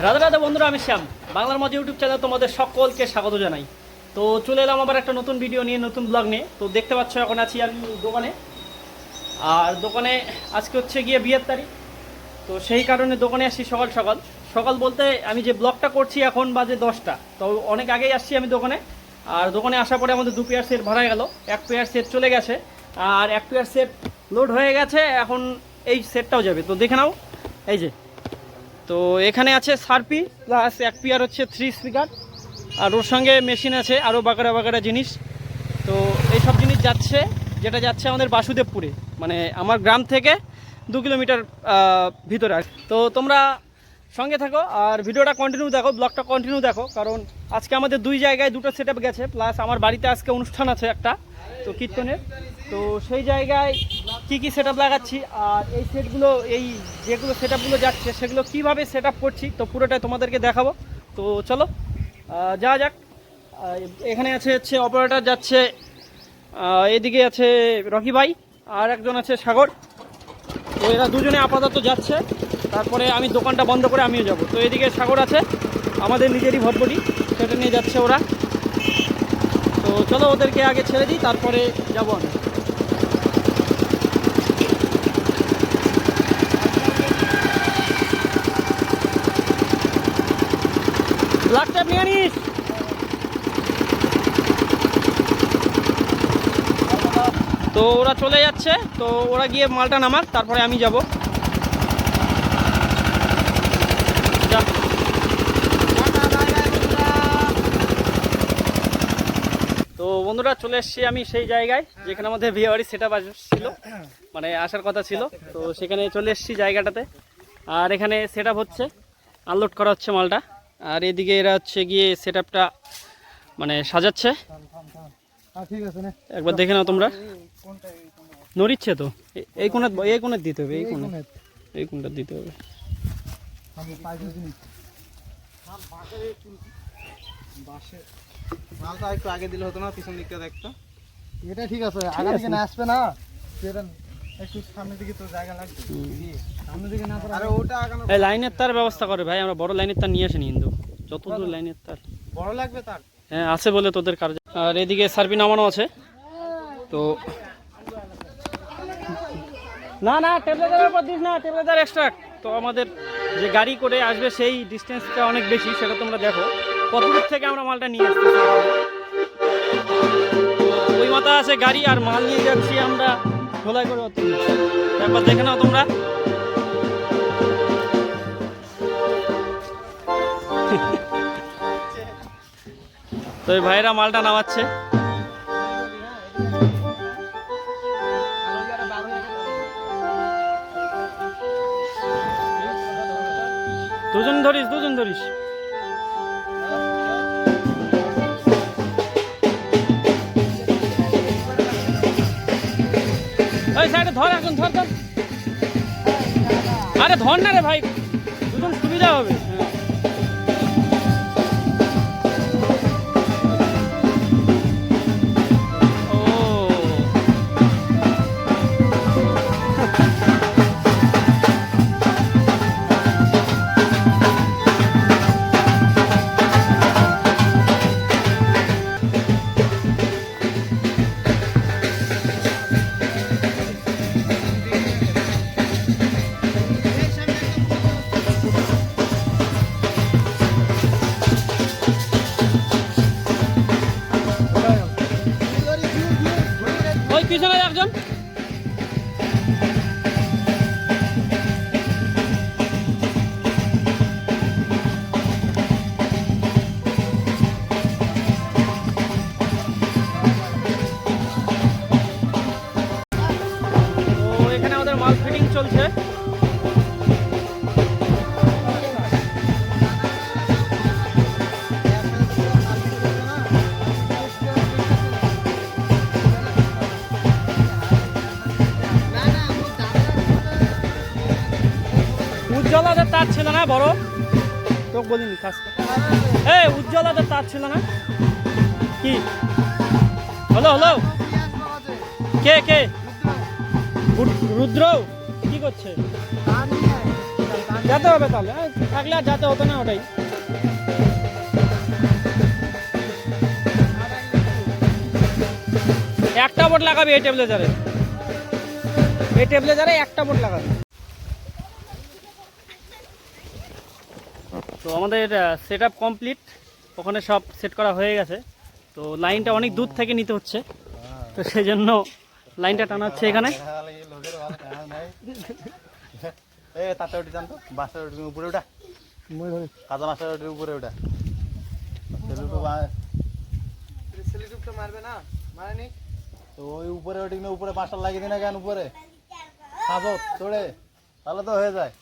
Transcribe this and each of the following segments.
রাধে রাধে বন্ধুরা, আমি শ্যাম। বাংলার মধ্যে ইউটিউব চ্যানেল তোমাদের সকলকে স্বাগত জানাই। তো চলে এলাম আবার একটা নতুন ভিডিও নিয়ে, নতুন ব্লগ নিয়ে। তো দেখতে পাচ্ছ এখন আছি আমি দোকানে, আর দোকানে আজকে হচ্ছে গিয়ে বিয়ের তারিখ। তো সেই কারণে দোকানে আসছি সকাল সকাল। সকাল বলতে আমি যে ব্লগটা করছি এখন বাজে 10টা। তো অনেক আগেই আসছি আমি দোকানে। আর দোকানে আসার পরে আমাদের 2 পেয়ার সেট ভাড়া গেল, 1 পেয়ার সেট চলে গেছে, আর 1 পেয়ার সেট লোড হয়ে গেছে। এখন এই সেটটাও যাবে, তো দেখে নাও। এই যে, তো এখানে আছে সারপি প্লাস 1 পেয়ার হচ্ছে 3 স্পিকার, আর ওর সঙ্গে মেশিন আছে আরও বাগারা বাগারা জিনিস। তো এইসব জিনিস যাচ্ছে, যেটা যাচ্ছে আমাদের বাসুদেবপুরে, মানে আমার গ্রাম থেকে 2 কিলোমিটার ভিতরে। তো তোমরা সঙ্গে থাকো আর ভিডিওটা কন্টিনিউ দেখো, ব্লগটা কন্টিনিউ দেখো, কারণ আজকে আমাদের 2 জায়গায় 2টো সেট আপ গেছে, প্লাস আমার বাড়িতে আজকে অনুষ্ঠান আছে একটা, তো কীর্তনের। তো সেই জায়গায় কি সেট আপ লাগাচ্ছি, আর এই সেটগুলো, এই যেগুলো সেট আপগুলো যাচ্ছে সেগুলো কীভাবে সেট আপ করছি, তো পুরোটাই তোমাদেরকে দেখাবো। তো চলো যাওয়া যাক। এখানে হচ্ছে অপারেটর যাচ্ছে, এদিকে আছে রকি ভাই, আর একজন আছে সাগর। তো এরা দুজনে আপাতত যাচ্ছে, তারপরে আমি দোকানটা বন্ধ করে আমিও যাব। তো এদিকে সাগর আছে, আমাদের নিজেরই ভটভটি, সেটা নিয়ে যাচ্ছে ওরা। তো চলো ওদেরকে আগে ছেড়ে দিই, তারপরে যাবো আমি। ব্ল্যাকটা নিয়ে নিস। তো ওরা চলে যাচ্ছে, তো ওরা গিয়ে মালটা নামাক, তারপরে আমি যাব। তো বন্ধুরা, চলে এসেছি আমি সেই জায়গায় যেখানে আমাদের বিয়ে বাড়ি সেট আপ ছিল, মানে আসার কথা ছিল। তো সেখানে চলে এসেছি জায়গাটাতে, আর এখানে সেট আপ হচ্ছে, আনলোড করা হচ্ছে মালটা। আর এদিকে এরা হচ্ছে গিয়ে সেট আপটা মানে সাজাচ্ছে। একবার দেখে নাও তোমরা, নড়িচ্ছে তো। এই কোণে দিতে হবে, এই কোণটা দিতে হবে। মালটা একটু আগে দিলে হতো না, পিছন দিকটা দেখতো। এটা ঠিক আছে, আগে দিকে না আসবে না, সেটা একটু সামনের দিকে তো জায়গা লাগবে। সামনের দিকে না, আরে ওটা আগানো। এই লাইনের তার ব্যবস্থা করে ভাই, আমরা বড় লাইনের তার নিয়ে আসিনি কিন্তু। যতদূর লাইনের তার বড় লাগবে তার, হ্যাঁ আছে বলে তোদের কাজ। আর এদিকে সার্ভি নামানো আছে। তো না টেবলেটারের উপর দিস না, টেবলেটার এক্সট্রা। তো আমাদের যে গাড়ি করে আসবে সেই ডিস্টেন্সটা অনেক বেশি, সেটা তোমরা দেখো কত দূর থেকে আমরা মালটা নিয়ে আসছি। ওই মাথা আছে গাড়ি, আর মাল নিয়ে যাচ্ছি আমরা খোলাই করে। একবার দেখে নাও তোমরা। তো এই ভাইরা মালটা নামাচ্ছে। দুজন ধরিস। ওই সাইডে ধর, এখন ধর। আরে ধর না রে ভাই, দুজন সুবিধা হবে। ওই পিছনে একজন। এখানে আমাদের মাল ফিটিং চলছে। উজ্জ্বলাদের তার ছিল না বড়, তোকে বলিনি কাজ। উজ্জ্বলাদের তার ছিল না কি? হলো কে কে রুদ্র কি করছে? যেতে হবে তাহলে, থাকলে আর যেতে হতো না ওটাই। একটা বোর্ড লাগাবে এই টেবলেজারে, এই টেবলেজারে একটা বোর্ড লাগাবে। তো আমাদের সেট আপ কমপ্লিট, ওখানে সব সেট করা হয়ে গেছে। তো লাইনটা অনেক দূর থেকে নিতে হচ্ছে, তো সেই জন্য লাইনটা টানা হচ্ছে এখানে। তাতে উঠে যান তো, বাসের উপরে ওটা কাঁচা বাসের উপরে ওটা মারবে না, মারেনি তো ওই উপরে ওটি উপরে বাসা লাগিয়ে দিন কেন উপরে খাবো চড়ে, তাহলে তো হয়ে যায়।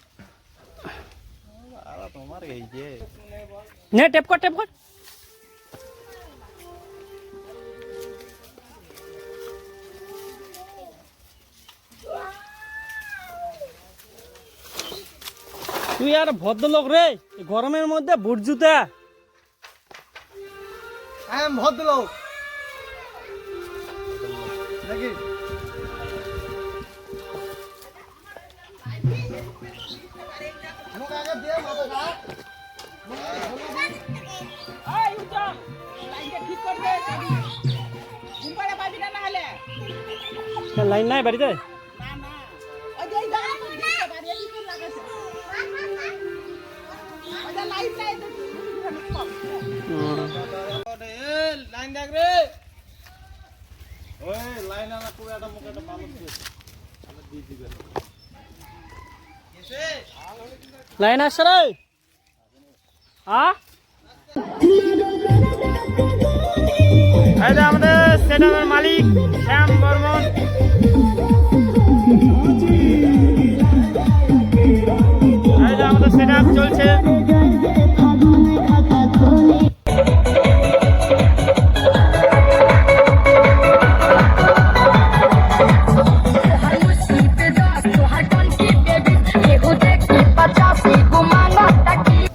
তোমার এই যে নে টেপ কর, টেপ কর। তুই আর ভদ্রলোক রে, গরমের মধ্যে বুট জুতা। ভদ্রলোক নাকি লাইন নাই বাড়িতে? লাইন দেখ রে, ওই লাইন আনা পুরো একটা মুখে একটা পালক দিয়েছে, পালক দিয়ে দিবে এসে লাইন আসছে রে। হ্যাঁ এই যে আমাদের সেটআপের মালিক শ্যাম বর্মন। এই যে আমাদের সেটআপ চলছে।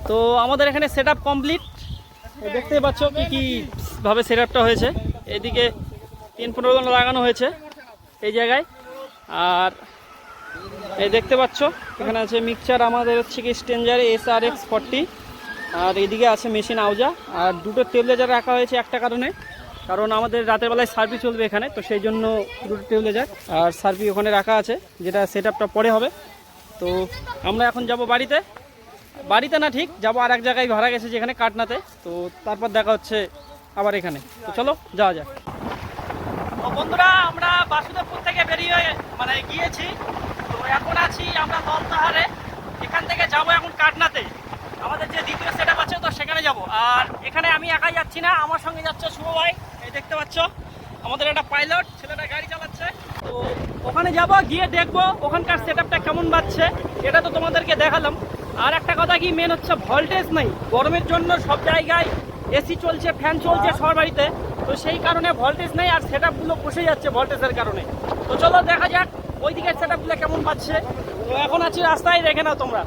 তো আমাদের এখানে সেটআপ কমপ্লিট, দেখতেই পাচ্ছ কি কি ভাবে সেটআপটা হয়েছে। এদিকে 3-15 জন লাগানো হয়েছে এই জায়গায়, আর এই দেখতে পাচ্ছ এখানে আছে মিক্সচার, আমাদের হচ্ছে কি স্টেঞ্জারে SRX40, আর এদিকে আছে মেশিন আউজা, আর দুটো টেবলেজার রাখা হয়েছে একটা কারণে, কারণ আমাদের রাতের বেলায় সার্ভি চলবে এখানে, তো সেই জন্য দুটো টেবলেজার আর সার্ভি ওখানে রাখা আছে, যেটা সেটআপটা পরে হবে। তো আমরা এখন যাব বাড়িতে, বাড়িতে না ঠিক যাবো আর এক জায়গায় ভাড়া গেছে যেখানে কাটনাতে, তো তারপর দেখা হচ্ছে আবার এখানে। তো চলো যাওয়া যাক। তো বন্ধুরা আমরা বাসুদেবপুর থেকে বেরিয়ে গিয়েছি, তো এখন আছি আমরা দলতাহারে, এখান থেকে যাব এখন কাটনাতে, আমাদের যে দ্বিতীয় সেটআপ আছে তো সেখানে যাব। আর এখানে আমি একাই যাচ্ছি না, আমার সঙ্গে যাচ্ছে শুভ ভাই, এই দেখতে পাচ্ছ আমাদের একটা পাইলট, ছেলেটা গাড়ি চালাচ্ছে। তো ওখানে যাব, গিয়ে দেখবো ওখানকার সেটআপটা কেমন বাজছে, এটা তো তোমাদেরকে দেখালাম। আর একটা কথা কি, মেন হচ্ছে ভোল্টেজ নেই, গরমের জন্য সব জায়গায় এসি চলছে, ফ্যান চলছে সবার বাড়িতে, তো সেই কারণে ভোল্টেজ নেই, আর সেটআপগুলো বসে যাচ্ছে ভোল্টেজের কারণে। তো চলো দেখা যাক ওই দিকের সেটআপগুলো কেমন পাচ্ছে। তো এখন আছি রাস্তায়, দেখে নাও তোমরা।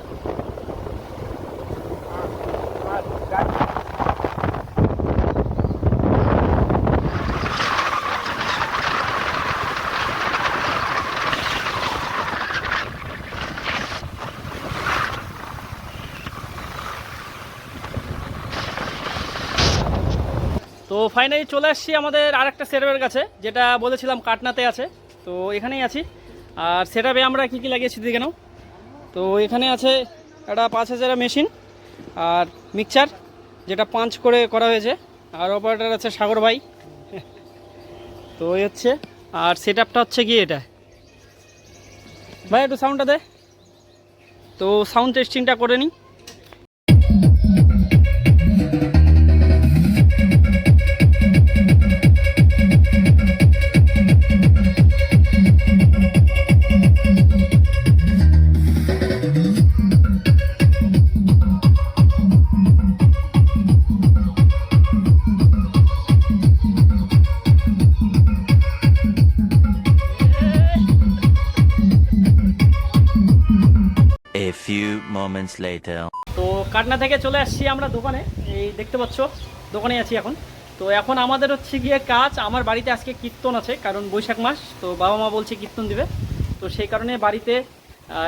তো ফাইনালি চলে আসছি আমাদের আরেকটা সেটআপের কাছে, যেটা বলেছিলাম কাটনাতে আছে, তো এখানেই আছি। আর সেটআপে আমরা কি কি লাগিয়েছি দেখে নাও। তো এখানে আছে একটা 5000 মেশিন, আর মিক্সচার যেটা পাঞ্চ করে করা হয়েছে, আর অপারেটর আছে সাগর ভাই। তো এই হচ্ছে, আর সেটআপটা হচ্ছে কি এটা ভাই, একটু সাউন্ডটা দে। তো সাউন্ড টেস্টিংটা করে নিই। A few moments later. তো কাটনা থেকে চলে আসছি আমরা দোকানে, এই দেখতে পাচ্ছ দোকানে আছি এখন। তো এখন আমাদের হচ্ছে গিয়ে কাজ, আমার বাড়িতে আজকে কীর্তন আছে, কারণ বৈশাখ মাস, তো বাবা মা বলছে কীর্তন দিবে, তো সেই কারণে বাড়িতে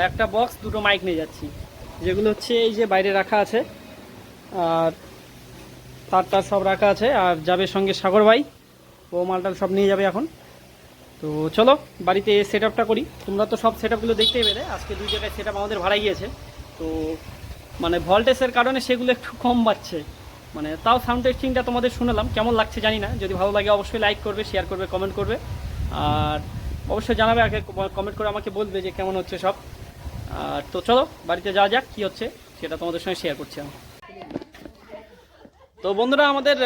একটা বক্স, দুটো মাইক নিয়ে যাচ্ছি, যেগুলো হচ্ছে এই যে বাইরে রাখা আছে, আর তারটা সব রাখা আছে, আর যাবে সঙ্গে সাগর ভাই, ও মালটাল সব নিয়ে যাবে এখন। তো চলো বাড়িতে সেট আপটা করি। তোমরা তো সব সেট আপগুলো দেখতেই পেলে, আজকে 2 জায়গায় সেট আপ আমাদের ভাড়া গিয়েছে, তো মানে ভল্টেজের কারণে সেগুলো একটু কম বাজছে, মানে তাও সাউন্ড টেস্টিংটা তোমাদের শুনলাম, কেমন লাগছে জানি না। যদি ভালো লাগে অবশ্যই লাইক করবে, শেয়ার করবে, কমেন্ট করবে, আর অবশ্যই জানাবে, আগে কমেন্ট করে আমাকে বলবে যে কেমন হচ্ছে সব। আর তো চলো বাড়িতে যাওয়া যাক, কী হচ্ছে সেটা তোমাদের সঙ্গে শেয়ার করছি আমি। তো বন্ধুরা আমাদের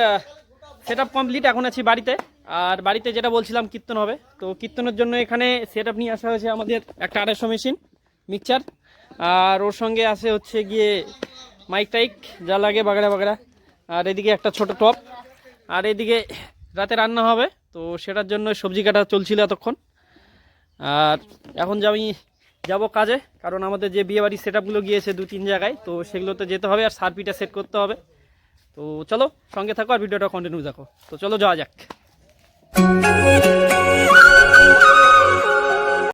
সেট আপ কমপ্লিট, এখন আছি বাড়িতে। আর বাড়িতে যেটা বলছিলাম কীর্তন হবে, তো কীর্তনের জন্য এখানে সেট আপ নিয়ে আসা হয়েছে আমাদের একটা 250 মেশিন মিক্সচার, আর ওর সঙ্গে আছে হচ্ছে গিয়ে মাইক টাইক যা লাগে বাগড়া বাগড়া, আর এদিকে একটা ছোট টপ, আর এদিকে রাতে রান্না হবে, তো সেটার জন্য সবজি কাটা চলছিল এতক্ষণ। আর এখন আমি যাব কাজে, কারণ আমাদের যে বিয়েবাড়ির সেট আপগুলো গিয়েছে 2-3 জায়গায়, তো সেগুলোতে যেতে হবে, আর সার্পিটা সেট করতে হবে। তো চলো সঙ্গে থাকো আর ভিডিওটা কন্টিনিউ দেখো। তো চলো যাওয়া যাক।